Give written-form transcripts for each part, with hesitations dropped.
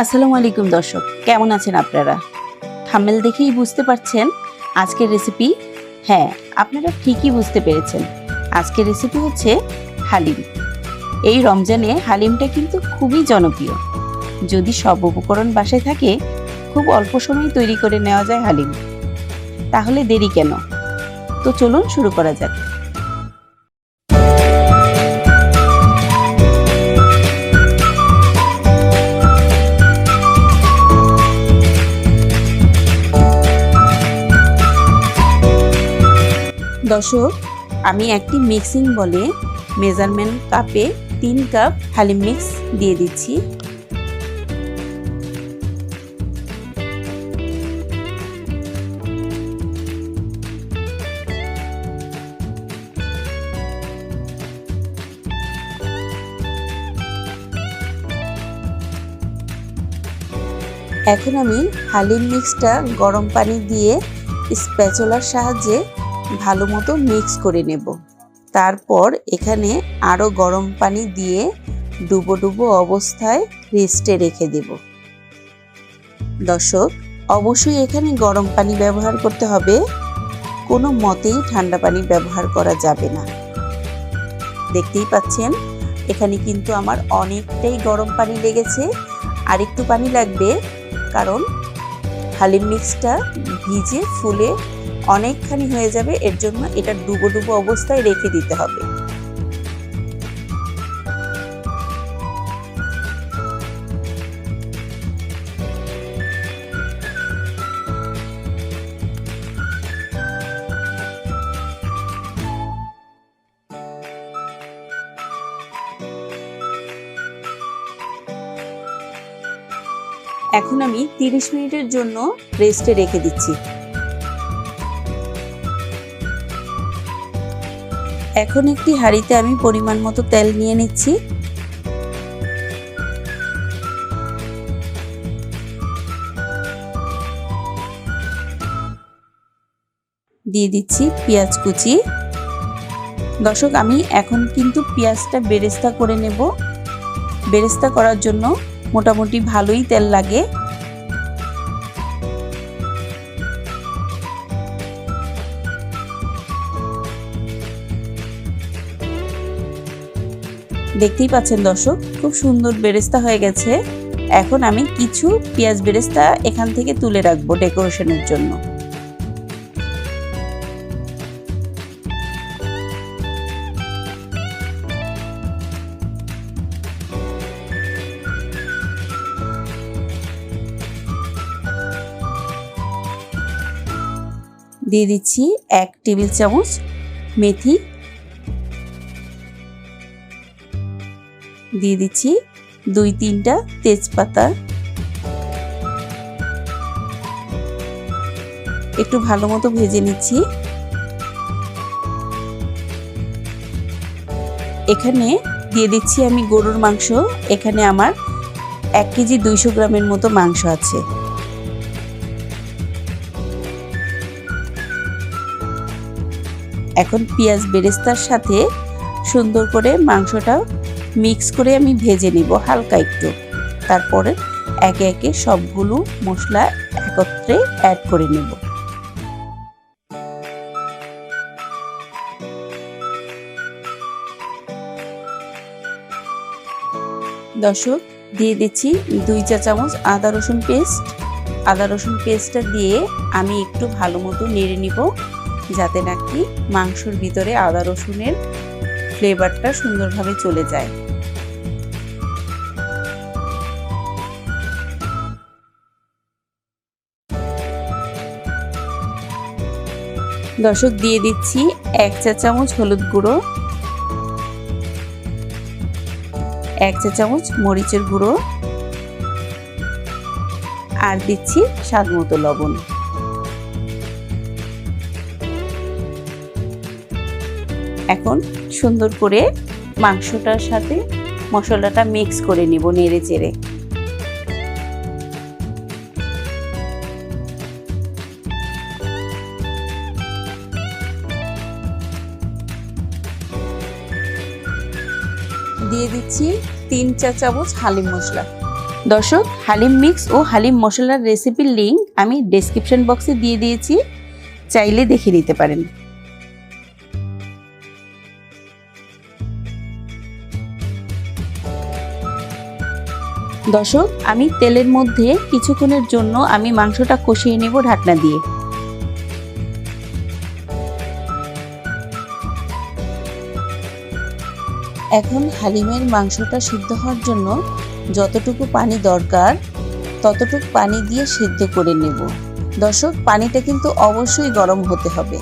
আসসালামু আলাইকুম দর্শক, কেমন আছেন আপনারা? থাম্বনেল দেখেই বুঝতে পারছেন আজকের রেসিপি। হ্যাঁ, আপনারা ঠিকই বুঝতে পেরেছেন। আজকের রেসিপি হচ্ছে হালিম। এই রমজানে হালিমটা কিন্তু খুবই জনপ্রিয়। যদি সব উপকরণ বাসায় থাকে, খুব অল্প সময়ে তৈরি করে নেওয়া যায় হালিম। তাহলে দেরি কেন? তো চলুন শুরু করা যাক। দর্শক, আমি একটি মিক্সিং বলে মেজারমেন্ট কাপে 3 কাপ হালিম মিক্স দিয়ে দিচ্ছি। এখন আমি হালিম মিক্সটা গরম পানি দিয়ে স্প্যাচুলার সাহায্যে ভালো মতো মিক্স করে নেব। তারপর এখানে আরও গরম পানি দিয়ে ডুবো ডুবো অবস্থায় রেস্টে রেখে দেব। দর্শক, অবশ্যই এখানে গরম পানি ব্যবহার করতে হবে, কোনো মতেই ঠান্ডা পানি ব্যবহার করা যাবে না। দেখতেই পাচ্ছেন এখানে কিন্তু আমার অনেকটাই গরম পানি লেগেছে, আর একটু পানি লাগবে, কারণ হালিম মিক্সটা ভিজে ফুলে অনেকখানি হয়ে যাবে। এর জন্য এটা ডুবো ডুবো অবস্থায় রেখে দিতে হবে। এখন আমি 30 মিনিটের জন্য রেস্টে রেখে দিচ্ছি। এখন একটি হাঁড়িতে আমি পরিমাণ মতো তেল নিয়ে নিচ্ছি। দিয়ে দিচ্ছি পেঁয়াজ কুচি। দর্শক, আমি এখন কিন্তু পেঁয়াজটা বেরেস্তা করে নেব। বেরেস্তা করার জন্য মোটামুটি ভালোই তেল লাগে। দেখতেই পাচ্ছেন দর্শক, খুব সুন্দর বেরেস্তা হয়ে গেছে। এখন আমি কিছু পেঁয়াজ বেরেস্তা এখান থেকে তুলে রাখবো ডেকোরেশনের জন্য। দিয়ে দিচ্ছি 1 টেবিল চামচ মেথি। দিয়ে দিচ্ছি 2-3টা তেজপাতা। একটু ভালো মতো ভেজে নিচ্ছি। এখানে দিয়ে দিচ্ছি আমি গরুর মাংস। এখানে আমার 1 কেজি 200 গ্রামের মতো মাংস আছে। এখন পেঁয়াজ বেরেস্তার সাথে সুন্দর করে মাংসটা মিক্স করে আমি ভেজে নিব হালকা একটু। তারপরে একে একে সবগুলো মশলা একত্রে অ্যাড করে নেব। দর্শক, দিয়ে দিচ্ছি 2 চা চামচ আদা রসুন পেস্ট। আদা রসুন পেস্টটা দিয়ে আমি একটু ভালো মতো নেড়ে নিব, যাতে নাকি মাংসর ভিতরে আদা রসুনের ফ্লেভারটা সুন্দরভাবে চলে যায়। দর্শক, দিয়ে দিচ্ছি 1 চা চামচ হলুদ গুঁড়ো, 1 চা চামচ মরিচের গুঁড়ো, আর দিচ্ছি স্বাদ মতো লবণ। এখন সুন্দর করে মাংসটার সাথে মশলাটা মিক্স করে নিব নেড়ে চেড়ে। দিয়ে দিচ্ছি 3 চা চামচ হালিম মশলা। দর্শক, হালিম মিক্স ও হালিম মশলার রেসিপির লিঙ্ক আমি ডেসক্রিপশন বক্সে দিয়ে দিয়েছি, চাইলে দেখে নিতে পারেন। দর্শক, আমি তেলের মধ্যে কিছুক্ষণের জন্য আমি মাংসটা কষিয়ে নেব ঢাকনা দিয়ে। এখন হালিমের মাংসটা সিদ্ধ হওয়ার জন্য যতটুকু পানি দরকার ততটুকু পানি দিয়ে সিদ্ধ করে নেব। দর্শক, পানিটা কিন্তু অবশ্যই গরম হতে হবে।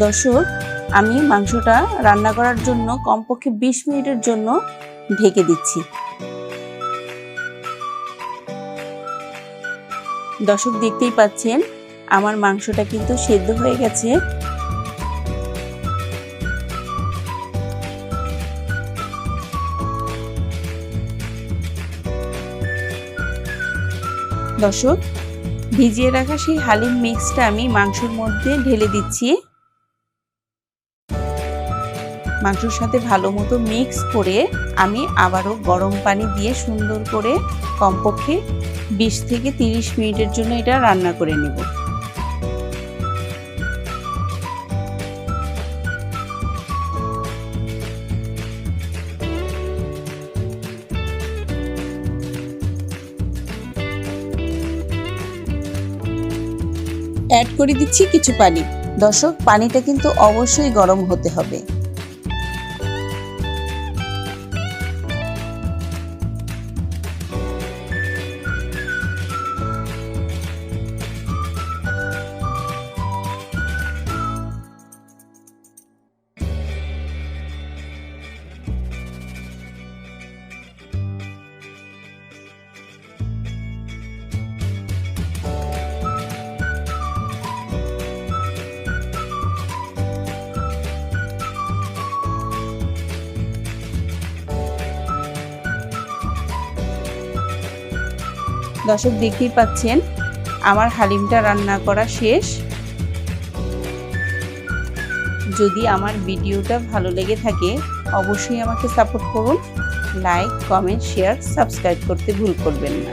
দর্শক, আমি মাংসটা রান্না করার জন্য কমপক্ষে 20 মিনিটের জন্য ঢেকে দিচ্ছি। দর্শক, দেখতেই পাচ্ছেন আমার মাংসটা কিন্তু সেদ্ধ হয়ে গেছে। দর্শক, ভিজিয়ে রাখা সেই হালিম মিক্সটা আমি মাংসের মধ্যে ঢেলে দিচ্ছি। মাংসের সাথে ভালো মতো মিক্স করে আমি আবারও গরম পানি দিয়ে সুন্দর করে কমপক্ষে 20 থেকে 30 মিনিটের জন্য এটা রান্না করে নেব। অ্যাড করে দিচ্ছি কিছু পানি। দর্শক, পানিটা কিন্তু অবশ্যই গরম হতে হবে। দর্শক, দেখতেই পাচ্ছেন আমার হালিমটা রান্না করা শেষ। যদি আমার ভিডিওটা ভালো লেগে থাকে অবশ্যই আমাকে সাপোর্ট করুন। লাইক, কমেন্ট, শেয়ার, সাবস্ক্রাইব করতে ভুল করবেন না।